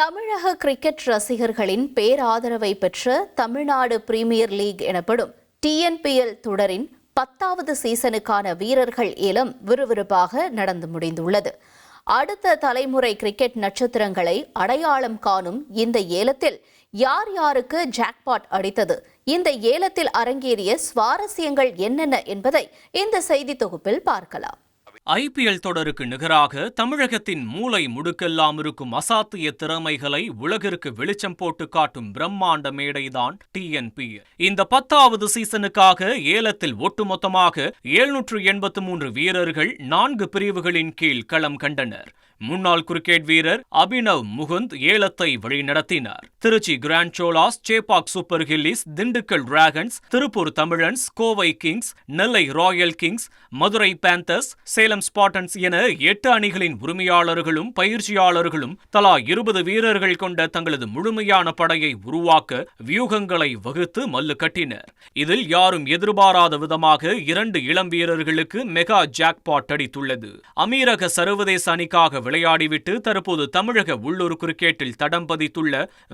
தமிழக கிரிக்கெட் ரசிகர்களின் பேராதரவை பெற்ற தமிழ்நாடு பிரீமியர் லீக் எனப்படும் TNPL தொடரின் 10வது சீசனுக்கான வீரர்கள் ஏலம் விறுவிறுப்பாக நடந்து முடிந்துள்ளது. அடுத்த தலைமுறை கிரிக்கெட் நட்சத்திரங்களை அடையாளம் காணும் இந்த ஏலத்தில் யார் யாருக்கு ஜாக்பாட் அடித்தது, இந்த ஏலத்தில் அரங்கேறிய சுவாரஸ்யங்கள் என்னென்ன என்பதை இந்த செய்தி தொகுப்பில் பார்க்கலாம். IPL தொடருக்கு நிகராக தமிழகத்தின் மூலை முடுக்கெல்லாம் இருக்கும் அசாத்திய திறமைகளை உலகிற்கு வெளிச்சம் போட்டு காட்டும் பிரம்மாண்ட மேடைதான் TNPL. இந்த 10வது சீசனுக்காக ஏலத்தில் ஒட்டுமொத்தமாக 783 வீரர்கள் 4 பிரிவுகளின் கீழ் களம் கண்டனர். முன்னாள் கிரிக்கெட் வீரர் அபினவ் முகுந்த் ஏலத்தை வழிநடத்தினார். Trichy Grand Cholas, Chepauk Super Gillies, Dindigul Dragons, Tiruppur Tamizhans, Kovai Kings, Nellai Royal Kings, Madurai Panthers, Salem Spartans என 8 அணிகளின் உரிமையாளர்களும் பயிற்சியாளர்களும் தலா 20 வீரர்கள் கொண்ட தங்களது முழுமையான படையை உருவாக்க வியூகங்களை வகுத்து மல்லு கட்டினர். இதில் யாரும் எதிர்பாராத விதமாக 2 இளம் வீரர்களுக்கு மெகா ஜாக்பாட் அடித்துள்ளது. அமீரக சர்வதேச அணிக்காக விளையாடிவிட்டு தற்போது தமிழக உள்ளூர் கிரிக்கெட்டில் தடம் பதித்துள்ள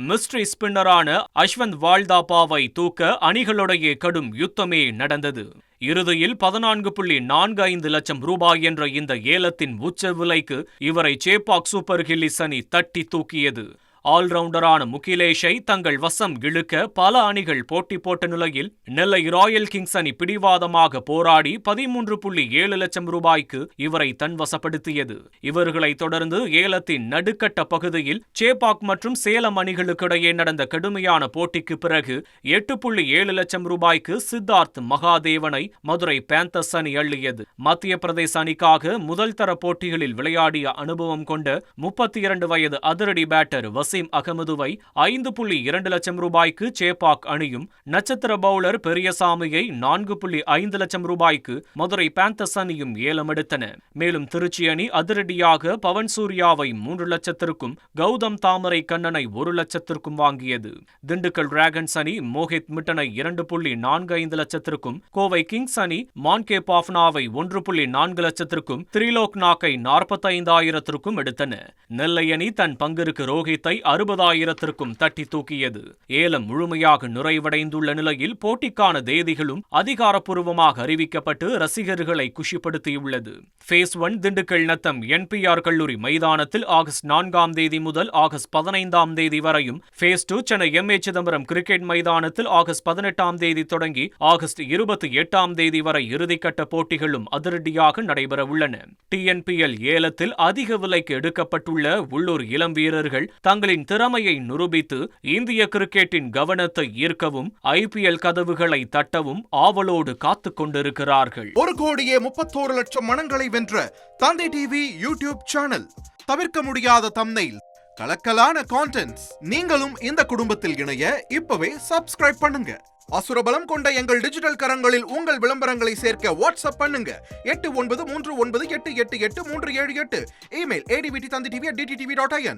மிஸ்ட்ரி ஸ்பின்னரான அஸ்வந்த் வால்தாபாவை தூக்க அணிகளுடைய கடும் யுத்தமே நடந்தது. இறுதியில் 14.45 லட்சம் ரூபாய் என்ற இந்த ஏலத்தின் உச்ச விலைக்கு இவரை சேப்பாக் சூப்பர் கில்லிஸ் அணி தட்டி தூக்கியது. ஆல்ரவுண்டரான முகிலேஷை தங்கள் வசம் இழுக்க பல அணிகள் போட்டி போட்ட நிலையில் நெல்லை ராயல் கிங்ஸ் அணி பிடிவாதமாக போராடி 13.7 லட்சம் ரூபாய்க்கு இவரை தன்வசப்படுத்தியது. இவர்களை தொடர்ந்து ஏலத்தின் நடுக்கட்ட பகுதியில் சேப்பாக் மற்றும் சேலம் அணிகளுக்கிடையே நடந்த கடுமையான போட்டிக்கு பிறகு 8.7 லட்சம் ரூபாய்க்கு சித்தார்த் மகாதேவனை மதுரை பேந்தர்ஸ் அணி அள்ளியது. மத்திய பிரதேச அணிக்காக முதல் தர போட்டிகளில் விளையாடிய அனுபவம் கொண்ட 32 வயது அதிரடி பேட்டர் வசீம் அகமதுவை 5.2 லட்சம் ரூபாய்க்கு சேப்பாக் அணியும், நட்சத்திர பவுலர் பெரியசாமியை 4.5 லட்சம் ரூபாய்க்கு மதுரை பேந்தர்ஸ் அணியும் ஏலம் எடுத்தன. மேலும் திருச்சி அணி அதிரடியாக பவன் சூர்யாவை 3 லட்சத்திற்கும் கௌதம் தாமரை கண்ணனை 1 லட்சத்திற்கும் வாங்கியது. திண்டுக்கல் டிராகன்ஸ் அணி மோஹித் மிட்டனை 2.45 லட்சத்திற்கும், கோவை கிங்ஸ் அணி மான்கே பாஃப்னாவை 1.4 லட்சத்திற்கும், திரிலோக் நாக்கை 45,000த்திற்கும் எடுத்தன. நெல்லை அணி தன் பங்கிற்கு ரோஹித்தை 60,000த்திற்கும் தட்டி தூக்கியது. ஏலம் முழுமையாக நிறைவடைந்துள்ள நிலையில் போட்டிக்கான தேதிகளும் அதிகாரப்பூர்வமாக அறிவிக்கப்பட்டு ரசிகர்களை குஷிப்படுத்தியுள்ளது. ஃபேஸ் 1 திண்டுக்கல் நத்தம் NPR கல்லூரி மைதானத்தில் ஆகஸ்ட் 4ஆம் தேதி முதல் ஆகஸ்ட் 15ஆம் தேதி வரையும், phase 2 Chennai MA Chidambaram cricket மைதானத்தில் ஆகஸ்ட் 18ஆம் தேதி தொடங்கி ஆகஸ்ட் 28ஆம் தேதி வரை இறுதிக்கட்ட போட்டிகளும் அதிரடியாக நடைபெற உள்ளன. TNPL ஏலத்தில் அதிக விலைக்கு எடுக்கப்பட்டுள்ள உள்ளூர் இளம் வீரர்கள் தங்களின் திறமையை நிரூபித்து இந்திய கிரிக்கெட்டின் கவனத்தை ஈர்க்கவும் IPL கதவுகளை தட்டவும் ஆவலோடு காத்துக் கொண்டிருக்கிறார்கள். 1,31 லட்சம் மனங்களை வென்ற தந்தை டிவி யூடியூப் சேனல். தவிர்க்க முடியாத தம்ப்நெயில், கலக்கலான கான்டென்ட்ஸ். நீங்களும் இந்த குடும்பத்தில் இணைய இப்பவே சப்ஸ்கிரைப் பண்ணுங்க. அசுரபலம் கொண்ட எங்கள் டிஜிட்டல் கரங்களில் உங்கள் விளம்பரங்களை சேர்க்க வாட்ஸ்அப் பண்ணுங்க. 8939888378. Email advtthanditv@dttv.in.